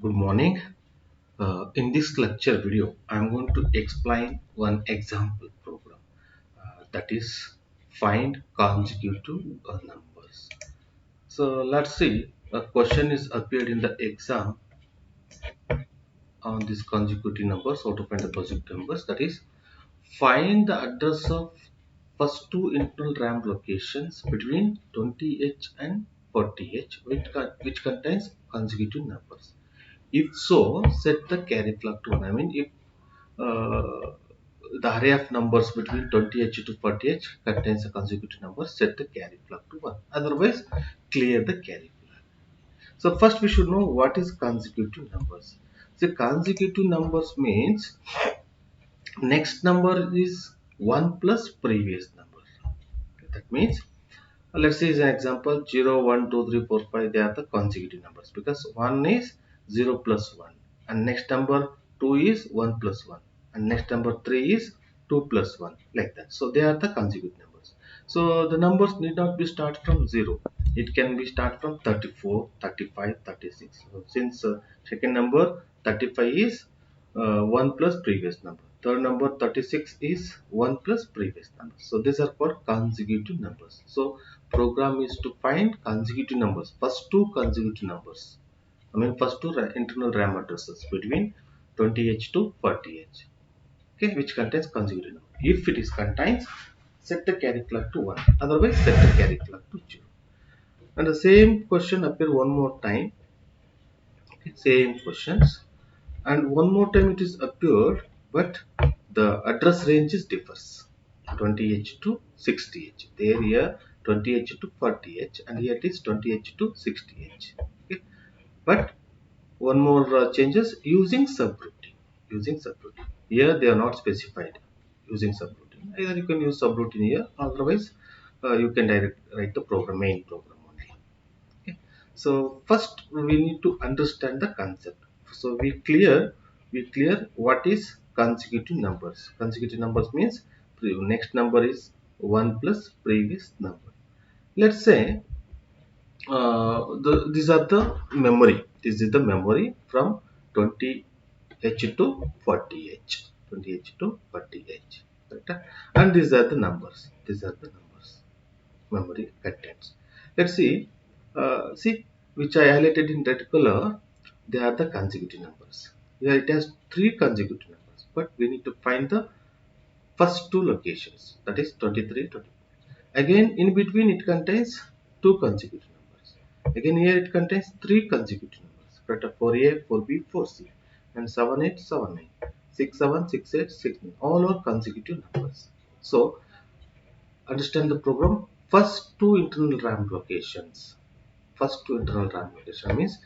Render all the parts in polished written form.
Good morning. In this lecture video, I am going to explain one example program that is find consecutive numbers. So let's see. A question is appeared in the exam on these consecutive numbers. How to find the consecutive numbers? That is, find the address of first two internal RAM locations between 20H and 40H, which contains consecutive numbers. If so, set the carry flag to 1. I mean, if uh, the array of numbers between 20H to 40H contains a consecutive number, set the carry flag to 1. Otherwise, clear the carry flag. So first we should know what is consecutive numbers. So consecutive numbers means next number is 1 plus previous number. That means let's say as an example 0, 1, 2, 3, 4, 5. They are the consecutive numbers because 1 is 0 plus 1 and next number 2 is 1 plus 1 and next number 3 is 2 plus 1, like that. So they are the consecutive numbers. So the numbers need not be start from 0. It can be start from 34, 35, 36. So since second number 35 is 1 plus previous number. Third number 36 is 1 plus previous number. So these are called consecutive numbers. So program is to find consecutive numbers, first two consecutive numbers. I mean first two internal RAM addresses between 20H to 40H. Okay, which contains consecutive number. If it is contains, set the carry flag to 1. Otherwise set the carry flag to 0. And the same question appear one more time. Okay, same questions. And one more time it is appeared, but the address ranges differs 20H to 60H. There here 20H to 40H and here it is 20H to 60H. Okay. But one more changes using subroutine. Using subroutine. Here they are not specified using subroutine. Either you can use subroutine here, otherwise you can direct write the program, main program only. Okay. So first we need to understand the concept. So we clear what is consecutive numbers. Consecutive numbers means next number is 1 plus previous number. Let's say these are the memory. This is the memory from 20H to 40H. 20H to 40H. Right? And these are the numbers. These are the numbers. Memory contents. Let's see which I highlighted in red color. They are the consecutive numbers. Here it has three consecutive numbers, but we need to find the first two locations. That is 23, 24. Again, in between it contains two consecutive numbers. Again, here it contains three consecutive numbers. Preta 4A, 4B, 4C, and 78, 79, 67, 68, 69. All are consecutive numbers. So understand the program. First two internal RAM locations. First two internal RAM location means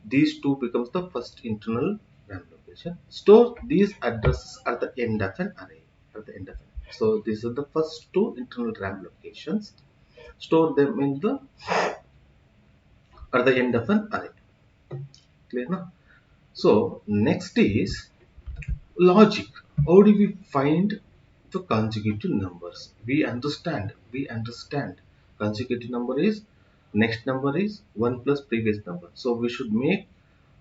these two becomes the first internal RAM location. Store these addresses at the end of an array. At the end of an array. So these are the first two internal RAM locations. Store them in the at the end of an array. Clear now? So next is logic. How do we find the consecutive numbers? We understand consecutive number is next number is 1 plus previous number. So we should make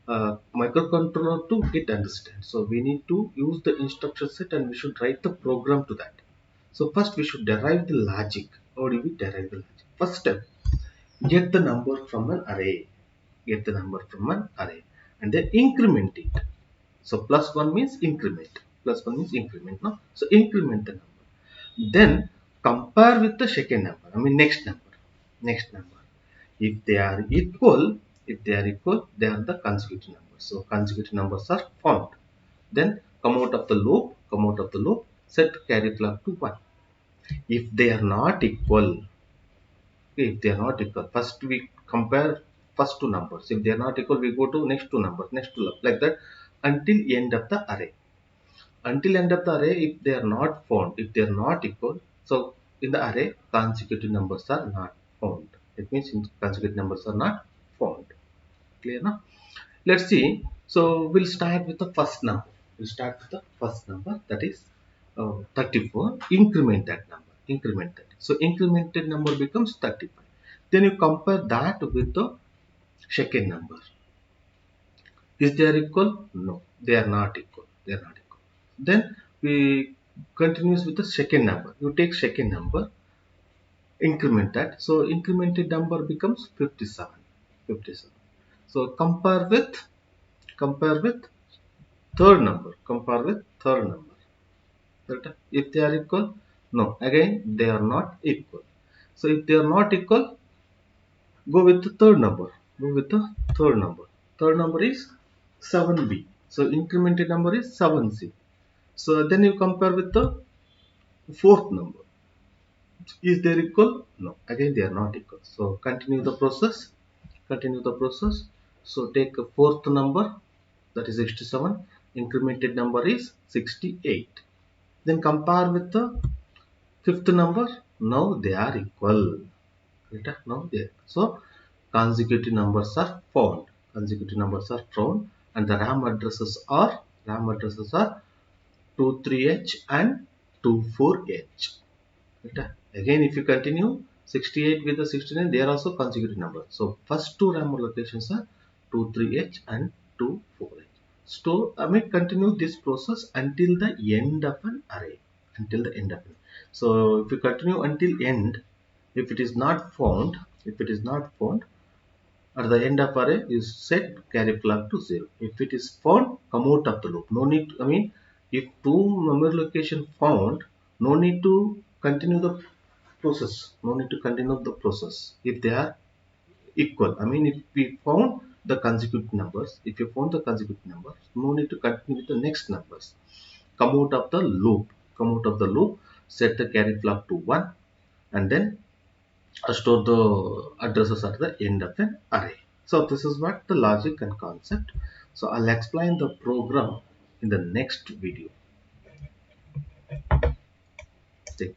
microcontroller to get understand. So we need to use the instruction set and we should write the program to that. So first we should derive the logic. How do we derive the logic? First step, get the number from an array. Get the number from an array and then increment it. So plus 1 means increment. Plus 1 means increment. No? So increment the number. Then compare with the second number. I mean next number. Next number. If they are equal, they are the consecutive numbers. So consecutive numbers are found. Then come out of the loop, set carry flag to 1. If they are not equal, okay, if they are not equal, first we compare first two numbers. If they are not equal, we go to next two numbers, like that until end of the array. Until end of the array, if they are not found, if they are not equal, so in the array consecutive numbers are not found. It means consecutive numbers are not found. Clear now? Let's see. So we'll start with the first number. We'll start with the first number, that is 34. Increment that number. Increment that. So incremented number becomes 35. Then you compare that with the second number. Is they are equal? No, they are not equal. They are not equal. Then we continues with the second number. You take second number, increment that. So incremented number becomes 57. 57. So compare with third number. Compare with third number. Correct? If they are equal, no. Again, they are not equal. So if they are not equal, go with the third number. Go with the third number. Third number is 7b. So incremented number is 7c. So then you compare with the fourth number. Is they equal? No. Again, they are not equal. So continue the process. Continue the process. So take a fourth number, that is 67. Incremented number is 68. Then compare with the fifth number. Now they are equal. Right? Now they are. So consecutive numbers are found. Consecutive numbers are found, and the RAM addresses are 23H and 24H. Right? Again, if you continue 68 with the 69, they are also consecutive numbers. So first two RAM locations are 23H and 24H. So I may continue this process until the end of an array. Until the end of it. So if you continue until end, if it is not found, at the end of array, you set carry flag to 0. If it is found, come out of the loop. No need to, if two memory location found, no need to continue the process. No need to continue the process if they are equal. If we found the consecutive numbers, no need to continue with the next numbers. Come out of the loop. Set the carry flag to 1, and then store the addresses at the end of an array. So this is what the logic and concept. So I'll explain the program in the next video. Thank you.